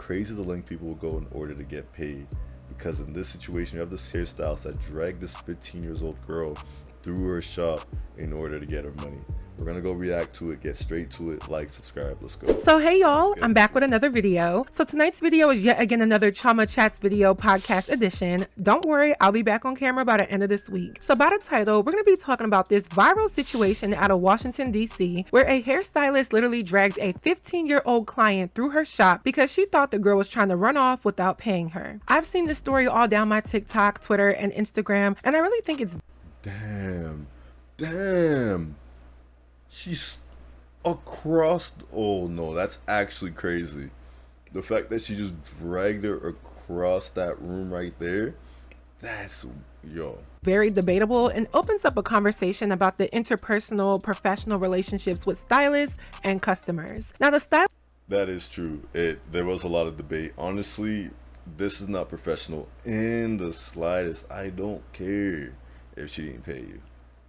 crazy the length people will go in order to get paid. Because in this situation, you have this hairstylist that dragged this 15-year-old girl through her shop in order to get her money. We're gonna go react to it, get straight to it. Like, subscribe, let's go. So hey y'all, I'm back with another video. So tonight's video is yet again another Trauma Chats video podcast edition. Don't worry, I'll be back on camera by the end of this week. So by the title, we're gonna be talking about this viral situation out of Washington, D.C., where a hairstylist literally dragged a 15-year-old client through her shop because she thought the girl was trying to run off without paying her. I've seen this story all down my TikTok, Twitter, and Instagram, and I really think it's Damn. She's across. Oh no, that's actually crazy. The fact that she just dragged her across that room right there, that's very debatable and opens up a conversation about the interpersonal professional relationships with stylists and customers. Now that is true. There was a lot of debate. Honestly, this is not professional in the slightest. I don't care if she didn't pay you.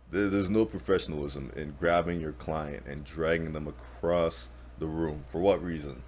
There's no professionalism in grabbing your client and dragging them across the room. For what reason?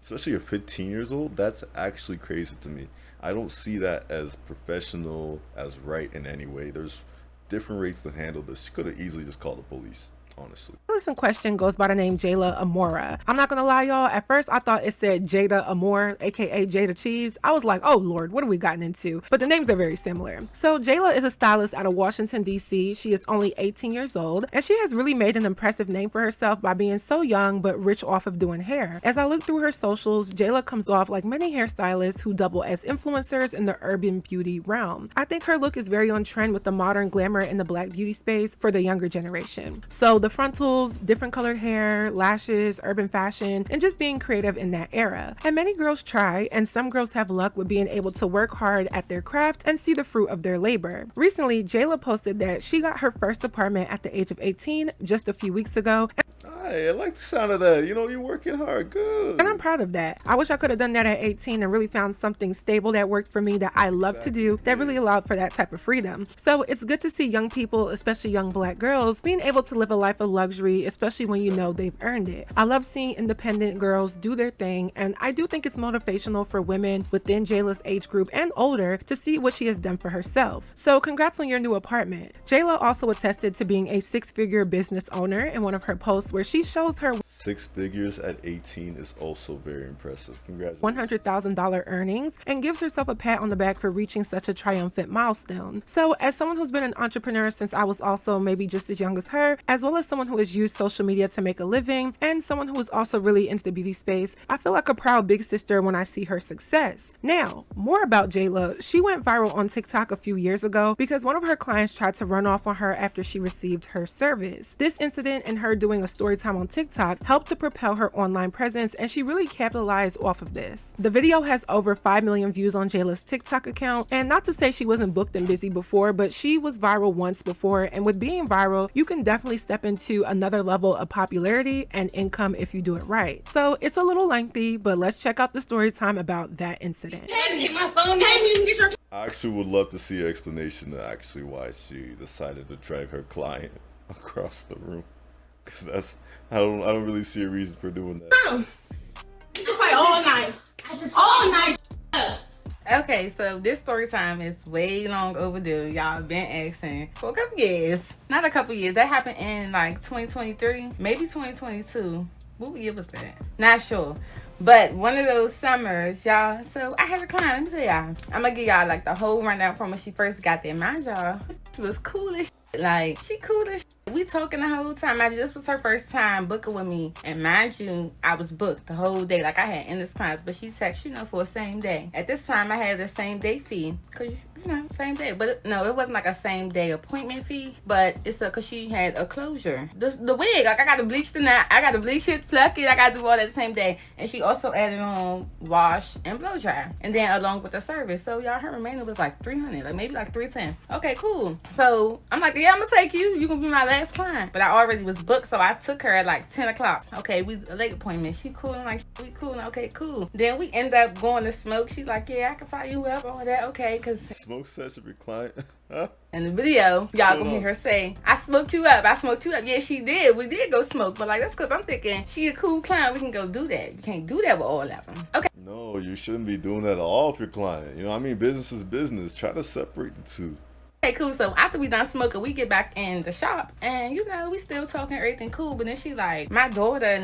Especially at 15 years old, that's actually crazy to me. I don't see that as professional, as right in any way. There's different ways to handle this. She could have easily just called the police, honestly. This in question goes by the name Jayla Amora. I'm not gonna lie, y'all. At first, I thought it said Jada Amore, aka Jada Cheese. I was like, oh Lord, what have we gotten into? But the names are very similar. So Jayla is a stylist out of Washington, D.C. She is only 18 years old, and she has really made an impressive name for herself by being so young but rich off of doing hair. As I look through her socials, Jayla comes off like many hairstylists who double as influencers in the urban beauty realm. I think her look is very on trend with the modern glamour in the black beauty space for the younger generation. So the frontals, different colored hair, lashes, urban fashion, and just being creative in that era. And many girls try, and some girls have luck with being able to work hard at their craft and see the fruit of their labor. Recently, Jayla posted that she got her first apartment at the age of 18 just a few weeks ago. I like the sound of that. You know, you're working hard. Good. And I'm proud of that. I wish I could have done that at 18 and really found something stable that worked for me that I love to do, that really allowed for that type of freedom. So it's good to see young people, especially young black girls, being able to live a life of luxury, especially when you know they've earned it. I love seeing independent girls do their thing, and I do think it's motivational for women within Jayla's age group and older to see what she has done for herself. So congrats on your new apartment. Jayla also attested to being a six-figure business owner in one of her posts where she shows her 6 figures at 18 is also very impressive. Congratulations. $100,000 earnings, and gives herself a pat on the back for reaching such a triumphant milestone. So as someone who's been an entrepreneur since I was also maybe just as young as her, as well as someone who has used social media to make a living, and someone who is also really into the beauty space, I feel like a proud big sister when I see her success. Now, more about Jayla. She went viral on TikTok a few years ago because one of her clients tried to run off on her after she received her service. This incident and her doing a story time on TikTok helped to propel her online presence, and she really capitalized off of this. The video has over 5 million views on Jayla's TikTok account, and not to say she wasn't booked and busy before, but she was viral once before, and with being viral, you can definitely step into another level of popularity and income if you do it right. So it's a little lengthy, but let's check out the story time about that incident. I actually would love to see an explanation to actually why she decided to drag her client across the room. Cause that's I don't really see a reason for doing that. I play all night. All night. Okay, so this story time is way long overdue. Y'all been asking for a couple years. Not a couple years. That happened in like 2023, maybe 2022. What year was that? Not sure. But one of those summers, y'all. So I had a client. Let me tell y'all. I'm gonna give y'all like the whole rundown from when she first got there. Mind y'all, she was cool as shit. Like, she cool as shit. We talking the whole time. This was her first time booking with me. And mind you, I was booked the whole day. Like, I had endless plans. But she texted, you know, for a same day. At this time, I had the same day fee. Because, you know, same day. But it wasn't like a same day appointment fee. But it's because she had a closure. The wig, like, I got to bleach the knot. I got to bleach it, pluck it. I got to do all that the same day. And she also added on wash and blow dry. And then along with the service. So, y'all, her remainder was like $300. Like, maybe like $310. Okay, cool. So, I'm like, yeah, I'm gonna take you. You're gonna be my last client. But I already was booked, so I took her at like 10 o'clock. Okay, we a late appointment. She cool. I'm like, we cool. Okay, cool. Then we end up going to smoke. She's like, yeah, I can fire you up, all that. Okay, cause smoke session with client. in the video, y'all gonna hear her say, I smoked you up. I smoked you up. Yeah, she did. We did go smoke, but like that's because I'm thinking she a cool client. We can go do that. You can't do that with all of them. Okay. No, you shouldn't be doing that at all with your client. You know, I mean, business is business. Try to separate the two. Okay, cool. So after we done smoking, we get back in the shop, and you know, we still talking, everything cool. But then she like, my daughter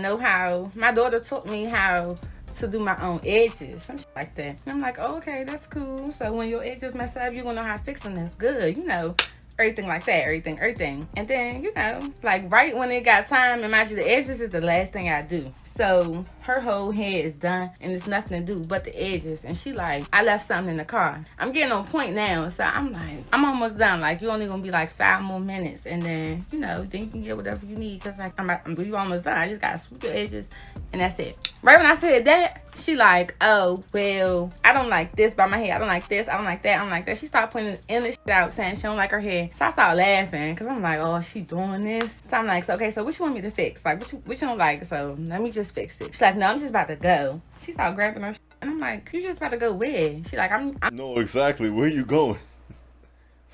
taught me how to do my own edges, some shit like that. And I'm like, oh, okay, that's cool. So when your edges mess up, you're gonna know how to fix them. That's good, you know. Everything like that, everything. And then, you know, like right when it got time, imagine the edges is the last thing I do. So her whole head is done and there's nothing to do but the edges. And she like, I left something in the car. I'm getting on point now. So I'm like, I'm almost done. Like, you only gonna be like 5 more minutes. And then, you know, then you can get whatever you need. Cause like, I'm almost done. I just gotta swoop your edges and that's it. Right when I said that, she like, oh, well, I don't like this by my hair. I don't like this. I don't like that. I don't like that. She started putting endless shit out saying she don't like her hair. So I started laughing because I'm like, oh, she doing this? So I'm like, so, okay, so what you want me to fix? Like, what you don't like? So let me just fix it. She's like, no, I'm just about to go. She started grabbing her shit. And I'm like, you just about to go where? She like, I'm No, exactly. Where you going?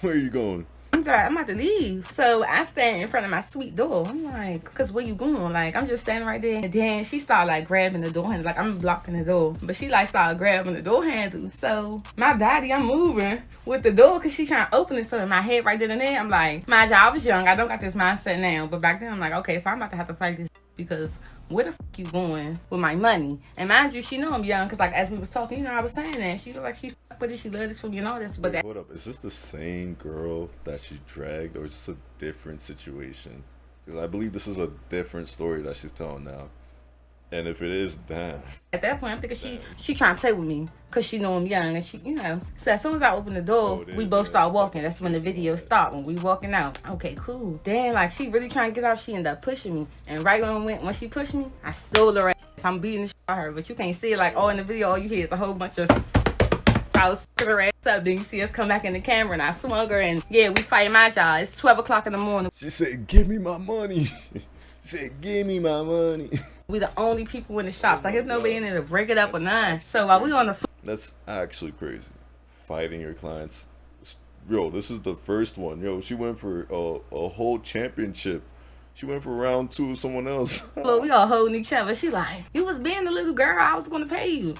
Where are you going? I'm about to leave. So I stand in front of my suite door. I'm like, cause where you going? Like, I'm just standing right there. And then she started like grabbing the door handle. Like, I'm blocking the door. But she like started grabbing the door handle. So my body, I'm moving with the door cause she trying to open it. So in my head right then and there, I'm like, mind you, I was young. I don't got this mindset now. But back then I'm like, okay, so I'm about to have to fight this because where the fuck you going with my money? And mind you, she know I'm young because like as we was talking, you know, I was saying that she was like, she fuck with it, she love this for me and all this. But Wait, hold up, is this the same girl that she dragged, or is this a different situation? Because I believe this is a different story that she's telling now. And if it is, damn. at that point, I'm thinking she trying to play with me because she know I'm young and she, you know. So as soon as I open the door, we both start walking. That's when the video stopped, when we walking out. Okay, cool. Then like she really trying to get out, she ended up pushing me. And right when she pushed me, I stole her ass. I'm beating the shit out of her, but you can't see it. Like all in the video, all you hear is a whole bunch of I was fucking her ass up. Then you see us come back in the camera and I swung her and yeah, we fighting my job. It's 12 o'clock in the morning. She said, give me my money. She said, give me my money. We the only people in the shops. Like there's nobody in there to break it up or none. So while we on the That's actually crazy. Fighting your clients. Yo, this is the first one. Yo, she went for a whole championship. She went for round 2 with someone else. Look, we all holding each other. She like, you was being the little girl, I was gonna pay you.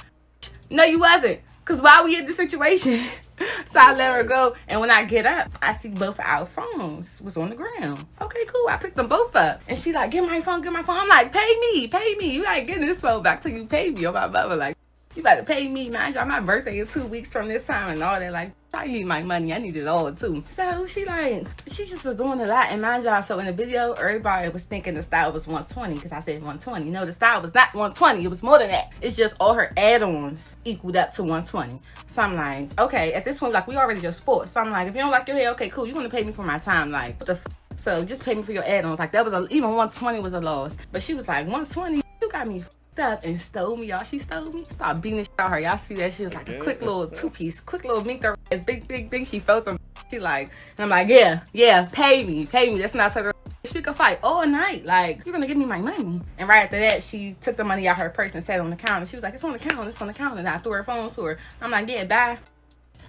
No, you wasn't. Cause why we in this situation? So I let her go. And when I get up, I see both our phones was on the ground. Okay, cool. I picked them both up. And she like, get my phone, get my phone. I'm like, pay me. You ain't getting this phone back till you pay me. Or my mother like, you better pay me, man. My birthday in 2 weeks from this time and all that. Like, I need my money. I need it all too. So she just was doing a lot. And mind y'all, so in the video, everybody was thinking the style was 120 because I said 120. No, the style was not 120. It was more than that. It's just all her add-ons equaled up to 120. So I'm like, okay, at this point, like we already just fought. So I'm like, if you don't like your hair, okay, cool. You're gonna pay me for my time. Like, what the f? So just pay me for your add-ons. Like that was even 120 was a loss. But she was like, 120, you got me up and stole me, y'all. She stole me. Started beating the shit out of her. Y'all see that? She was like a quick little 2-piece, quick little meet her ass, big. She felt them. She like, and I'm like, yeah, pay me. That's not her. We could fight all night. Like, you're gonna give me my money. And right after that, she took the money out of her purse and sat on the counter. She was like, it's on the counter. And I threw her phone to her. I'm like, yeah, bye.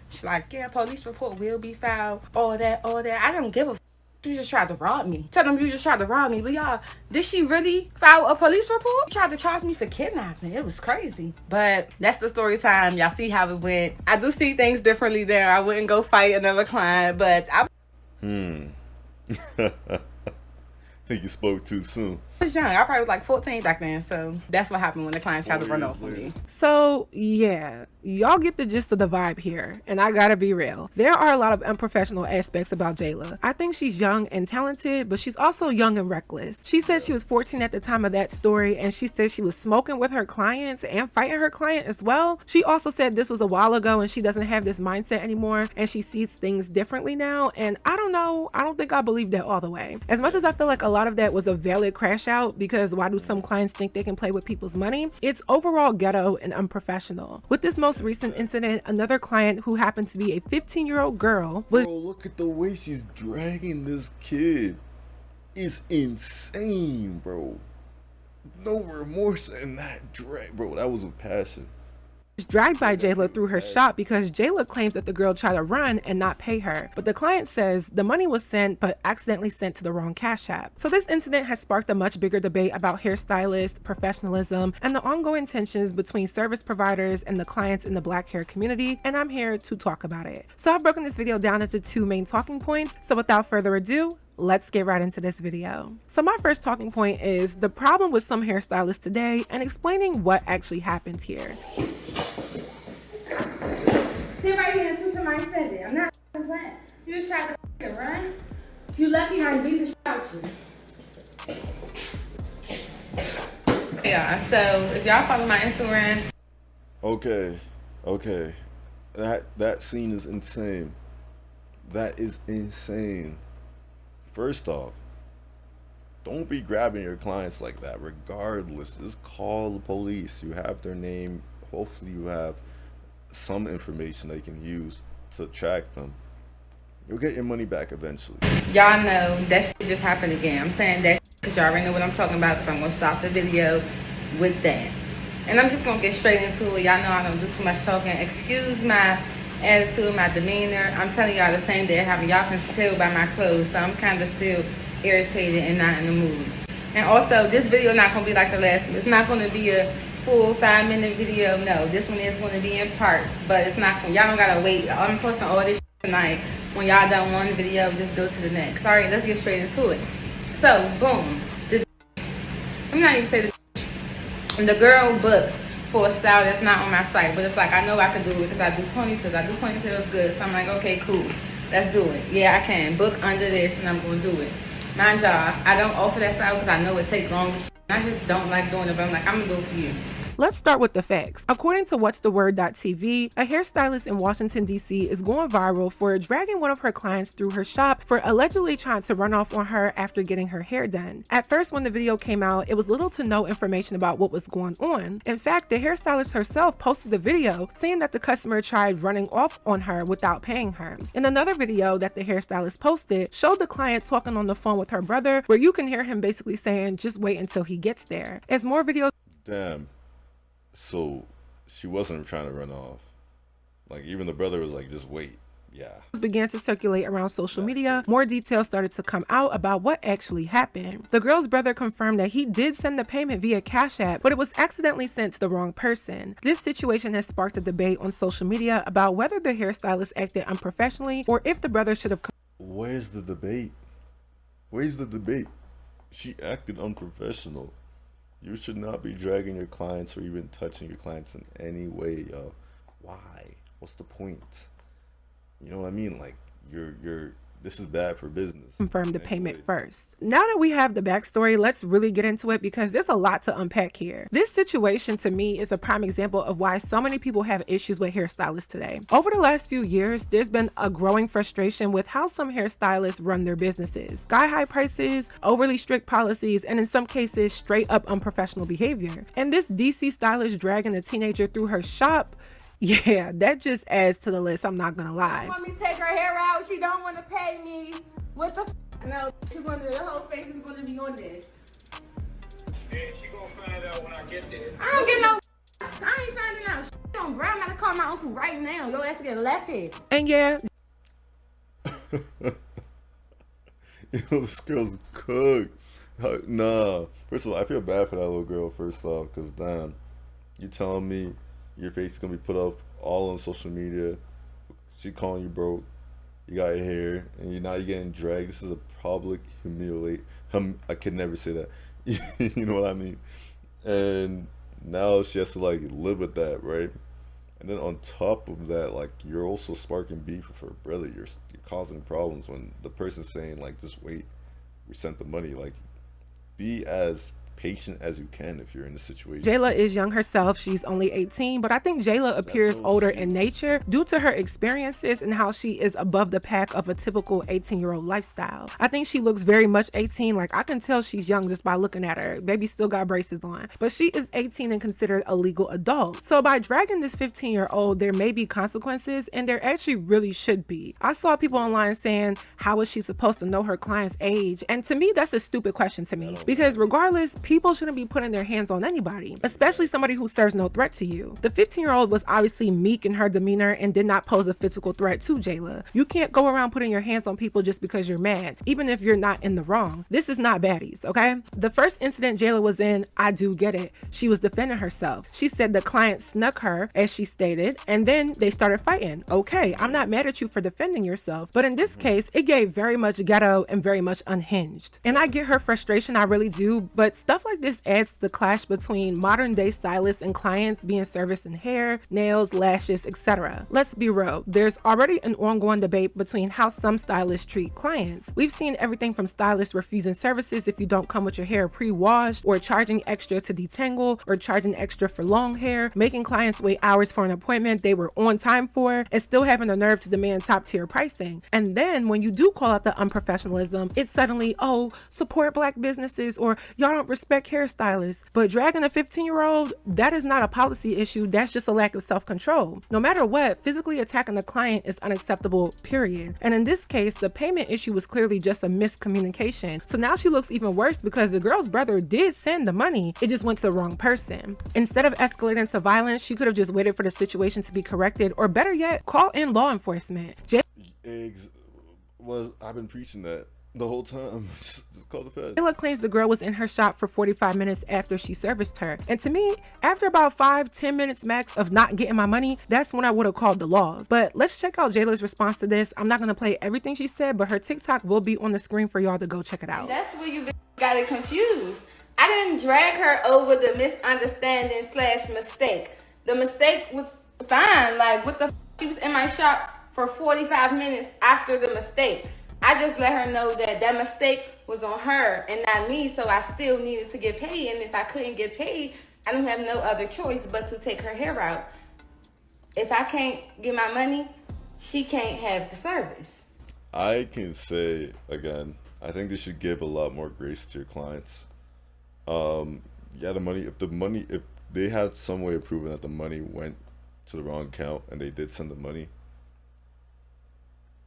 She's like, yeah, police report will be filed. All that. I don't give a f. You just tried to rob me. Tell them you just tried to rob me. But y'all, did she really file a police report? She tried to charge me for kidnapping. It was crazy. But that's the story time. Y'all see how it went. I do see things differently there. I wouldn't go fight another client, but I I think you spoke too soon. I was young. I probably was like 14 back then. So that's what happened when the client tried to run off with me. So yeah, y'all get the gist of the vibe here. And I gotta be real. There are a lot of unprofessional aspects about Jayla. I think she's young and talented, but she's also young and reckless. She said she was 14 at the time of that story, and she said she was smoking with her clients and fighting her client as well. She also said this was a while ago and she doesn't have this mindset anymore and she sees things differently now. And I don't know. I don't think I believe that all the way. As much as I feel like a lot of that was a valid crash out, because why do some clients think they can play with people's money? It's overall ghetto and unprofessional. With this most recent incident, another client who happened to be a 15-year-old girl was— Bro, look at the way she's dragging this kid. It's insane, bro. No remorse in that drag. Bro, that was a passion. dragged by Jayla through her shop because Jayla claims that the girl tried to run and not pay her, but the client says the money was sent but accidentally sent to the wrong Cash App. So this incident has sparked a much bigger debate about hairstylists, professionalism, and the ongoing tensions between service providers and the clients in the black hair community, and I'm here to talk about it. So I've broken this video down into 2 main talking points, so without further ado, let's get right into this video. So my first talking point is the problem with some hairstylists today and explaining what actually happened here. Sit right here and listen to my sentence. I'm not playing. You just tried to run. You lucky I beat the shit out you. Yeah, so if y'all follow my Instagram. Okay. That scene is insane. That is insane. First off, don't be grabbing your clients like that. Regardless, just call the police. You have their name. Hopefully you have some information they can use to track them. You'll get your money back eventually. Y'all know that shit just happened again. I'm saying that because y'all already know what I'm talking about, because I'm going to stop the video with that. And I'm just going to get straight into it. Y'all know I don't do too much talking. Excuse my attitude, my demeanor. I'm telling y'all the same day it happened. Y'all can tell by my clothes, so I'm kind of still irritated and not in the mood. And also, this video not going to be like the last one. It's not going to be a full 5-minute video. No, this one is going to be in parts, but it's not. Y'all don't gotta wait. I'm posting all this tonight. When y'all done one video, just go to the next. Alright, let's get straight into it. So, boom. I'm not even saying the girl booked for a style that's not on my site, but it's like I know I can do it because I do ponytails. I do ponytails good, so I'm like, okay, cool. Let's do it. Yeah, I can book under this, and I'm gonna do it. Mind y'all, I don't offer that style because I know it takes long. I just don't like doing it, but I'm like, I'm gonna do it for you. Let's start with the facts. According to what'stheword.tv, a hairstylist in Washington, D.C. is going viral for dragging one of her clients through her shop for allegedly trying to run off on her after getting her hair done. At first, when the video came out, it was little to no information about what was going on. In fact, the hairstylist herself posted the video saying that the customer tried running off on her without paying her. In another video that the hairstylist posted, showed the client talking on the phone with her brother, where you can hear him basically saying, just wait until he gets there. As more videos— Damn. So she wasn't trying to run off. Like, even the brother was like, just wait. Yeah. began to circulate around social media, more details started to come out about what actually happened. The girl's brother confirmed that he did send the payment via Cash App, but it was accidentally sent to the wrong person. This situation has sparked a debate on social media about whether the hairstylist acted unprofessionally or if the brother should have— Where's the debate? Where's the debate? She acted unprofessional. You should not be dragging your clients or even touching your clients in any way, yo. Why? What's the point? You know what I mean? Like, this is bad for business. Confirm the payment first. Now that we have the backstory, let's really get into it because there's a lot to unpack here. This situation to me is a prime example of why so many people have issues with hairstylists today. Over the last few years, there's been a growing frustration with how some hairstylists run their businesses. Sky-high prices, overly strict policies, and in some cases, straight up unprofessional behavior. And this DC stylist dragging a teenager through her shop, yeah, that just adds to the list, I'm not gonna lie. You want me to take her hair out? She don't want to pay me. What the No, she's gonna do, her whole face is gonna be on this. And she gonna find out when I get there. I don't get no I ain't finding out shit on, bro. I'm gonna call my uncle right now. Your ass get left here. And yeah, This girl's cooked. Nah. First of all, I feel bad for that little girl, first off, because damn, you telling me your face is gonna be put up all on social media. She calling you broke. You got your hair, and now you're getting dragged. This is a public humiliate. I could never say that. You know what I mean? And now she has to like live with that, right? And then on top of that, like, you're also sparking beef with her brother. You're causing problems when the person's saying like, just wait, we sent the money. Like, be as patient as you can if you're in the situation. Jayla is young herself. She's only 18, but I think Jayla appears older in nature due to her experiences and how she is above the pack of a typical 18-year-old lifestyle. I think she looks very much 18. Like, I can tell she's young just by looking at her. Baby still got braces on, but she is 18 and considered a legal adult. So by dragging this 15-year-old, there may be consequences, and there actually really should be. I saw people online saying, how is she supposed to know her client's age? And to me, that's a stupid question to me, because regardless, People shouldn't be putting their hands on anybody, especially somebody who serves no threat to you. The 15-year-old was obviously meek in her demeanor and did not pose a physical threat to Jayla. You can't go around putting your hands on people just because you're mad, even if you're not in the wrong. This is not baddies, okay? The first incident Jayla was in, I do get it. She was defending herself. She said the client snuck her, as she stated, and then they started fighting. Okay, I'm not mad at you for defending yourself, but in this case, it gave very much ghetto and very much unhinged. And I get her frustration, I really do, but stuff like this adds to the clash between modern day stylists and clients being serviced in hair, nails, lashes, etc. Let's be real, there's already an ongoing debate between how some stylists treat clients. We've seen everything from stylists refusing services if you don't come with your hair pre-washed, or charging extra to detangle, or charging extra for long hair, making clients wait hours for an appointment they were on time for, and still having the nerve to demand top tier pricing. And then when you do call out the unprofessionalism, it's suddenly, oh, support black businesses, or y'all don't respect hairstylists. But dragging a 15-year-old, that is not a policy issue, that's just a lack of self-control. No matter what, physically attacking the client is unacceptable, period. And in this case, the payment issue was clearly just a miscommunication. So now she looks even worse because the girl's brother did send the money, it just went to the wrong person. Instead of escalating to violence, she could have just waited for the situation to be corrected, or better yet, call in law enforcement. I've been preaching that the whole time. Just call the feds. Jayla claims the girl was in her shop for 45 minutes after she serviced her. And to me, after about 5-10 minutes max of not getting my money, that's when I would have called the laws. But let's check out Jayla's response to this. I'm not going to play everything she said, but her TikTok will be on the screen for y'all to go check it out. That's where you got it confused. I didn't drag her over the misunderstanding / mistake. The mistake was fine. Like, what the f? She was in my shop for 45 minutes after the mistake. I just let her know that that mistake was on her and not me, so I still needed to get paid. And if I couldn't get paid, I don't have no other choice but to take her hair out. If I can't get my money, she can't have the service. I can say, again, I think they should give a lot more grace to your clients. Yeah, if they had some way of proving that the money went to the wrong account and they did send the money,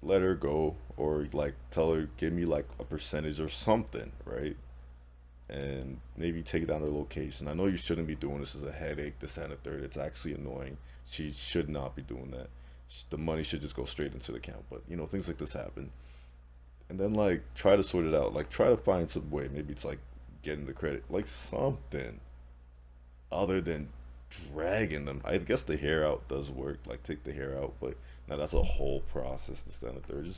let her go, or like tell her, give me like a percentage or something, right? And maybe take down her location. I know you shouldn't be doing this as a headache, this and the third. It's actually annoying. She should not be doing that. The money should just go straight into the account. But you know, things like this happen. And then like try to sort it out. Like try to find some way. Maybe it's like getting the credit, like something other than dragging them. I guess the hair out does work. Like take the hair out, but now that's a whole process. This and the third.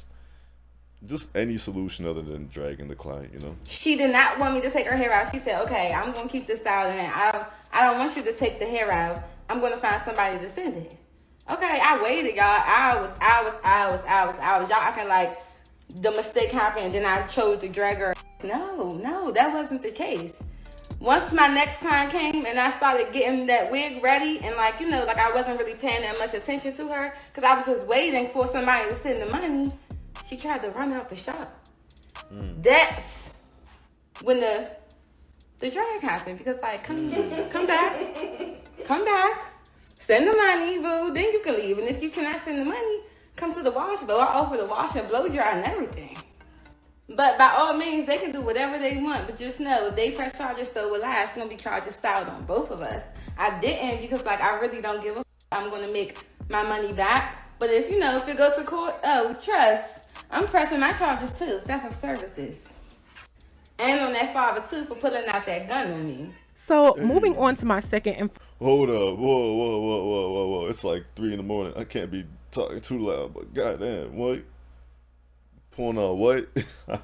Just any solution other than dragging the client, you know? She did not want me to take her hair out. She said, okay, I'm going to keep this style in. I don't want you to take the hair out. I'm going to find somebody to send it. Okay, I waited, y'all. Hours. Y'all acting like the mistake happened and then I chose to drag her. No, that wasn't the case. Once my next client came and I started getting that wig ready and like, you know, like I wasn't really paying that much attention to her because I was just waiting for somebody to send the money, she tried to run out the shop. That's when the drag happened because like, come back, send the money, boo, then you can leave. And if you cannot send the money, come to the wash blow. I offer the wash and blow dry and everything. But by all means, they can do whatever they want. But just know, if they press charges, so will I. It's going to be charges filed on both of us. I didn't because, like, I really don't give a f. I'm going to make my money back. But if, you know, if it goes to court, oh, trust, I'm pressing my charges too. Theft of services. And on that father, too, for pulling out that gun on me. So, moving on to my second and Hold up. Whoa. It's like 3 a.m. I can't be talking too loud, but goddamn, what? What?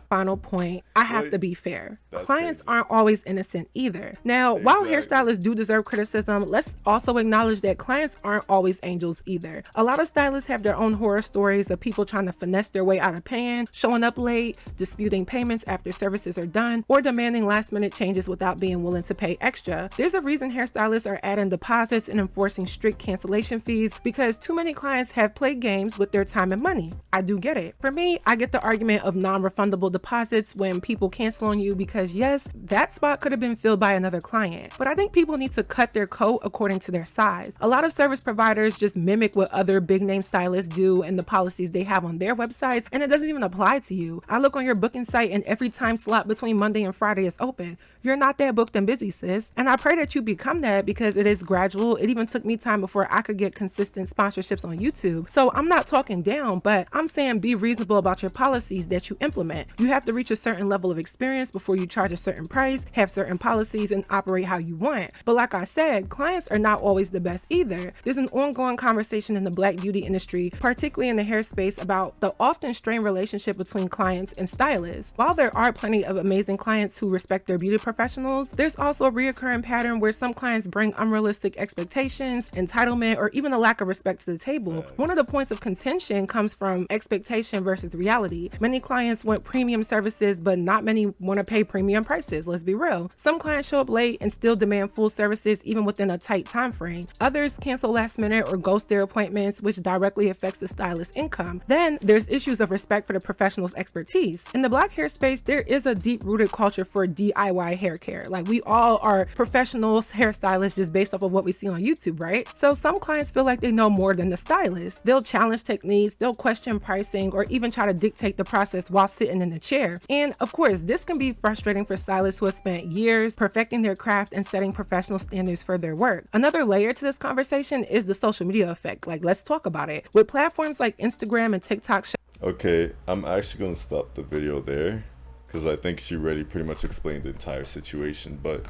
final point, I have to be fair. That's Clients crazy. aren't always innocent either. Now, while Exactly. hairstylists do deserve criticism, let's also acknowledge that clients aren't always angels either. A lot of stylists have their own horror stories of people trying to finesse their way out of paying, showing up late, disputing payments after services are done, or demanding last-minute changes without being willing to pay extra. There's a reason hairstylists are adding deposits and enforcing strict cancellation fees because too many clients have played games with their time and money. I do get it. For me, I get the argument of non-refundable deposits when people cancel on you because yes, that spot could have been filled by another client. But I think people need to cut their coat according to their size. A lot of service providers just mimic what other big name stylists do and the policies they have on their websites, and it doesn't even apply to you. I look on your booking site and every time slot between Monday and Friday is open. You're not that booked and busy, sis. And I pray that you become that, because it is gradual. It even took me time before I could get consistent sponsorships on YouTube. So I'm not talking down, but I'm saying be reasonable about your policies that you implement. You have to reach a certain level of experience before you charge a certain price, have certain policies, and operate how you want. But like I said, clients are not always the best either. There's an ongoing conversation in the Black beauty industry, particularly in the hair space, about the often strained relationship between clients and stylists. While there are plenty of amazing clients who respect their beauty professionals, there's also a reoccurring pattern where some clients bring unrealistic expectations, entitlement, or even a lack of respect to the table. One of the points of contention comes from expectation versus reality. Many clients want premium services, but not many want to pay premium prices. Let's be real. Some clients show up late and still demand full services even within a tight time frame. Others cancel last minute or ghost their appointments, which directly affects the stylist's income. Then there's issues of respect for the professional's expertise. In the Black hair space, there is a deep-rooted culture for DIY hair care. Like, we all are professionals, hairstylists, just based off of what we see on YouTube, right? So some clients feel like they know more than the stylist. They'll challenge techniques, they'll question pricing, or even try to dictate the process while sitting in the chair. And of course, this can be frustrating for stylists who have spent years perfecting their craft and setting professional standards for their work. Another layer to this conversation is the social media effect. Like, let's talk about it. With platforms like Instagram and TikTok. Okay, I'm actually going to stop the video there because I think she already pretty much explained the entire situation. But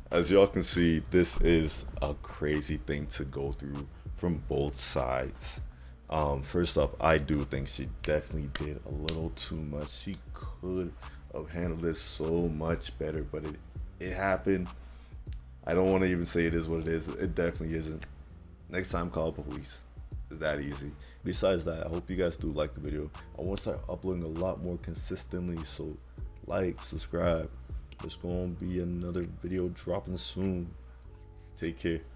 as y'all can see, this is a crazy thing to go through from both sides. First off, I do think she definitely did a little too much. She could have handled this so much better, but it happened. I don't want to even say it is what it is. It definitely isn't. Next time, call police. It's that easy. Besides that, I hope you guys do like the video. I want to start uploading a lot more consistently, so like, subscribe. There's gonna be another video dropping soon. Take care.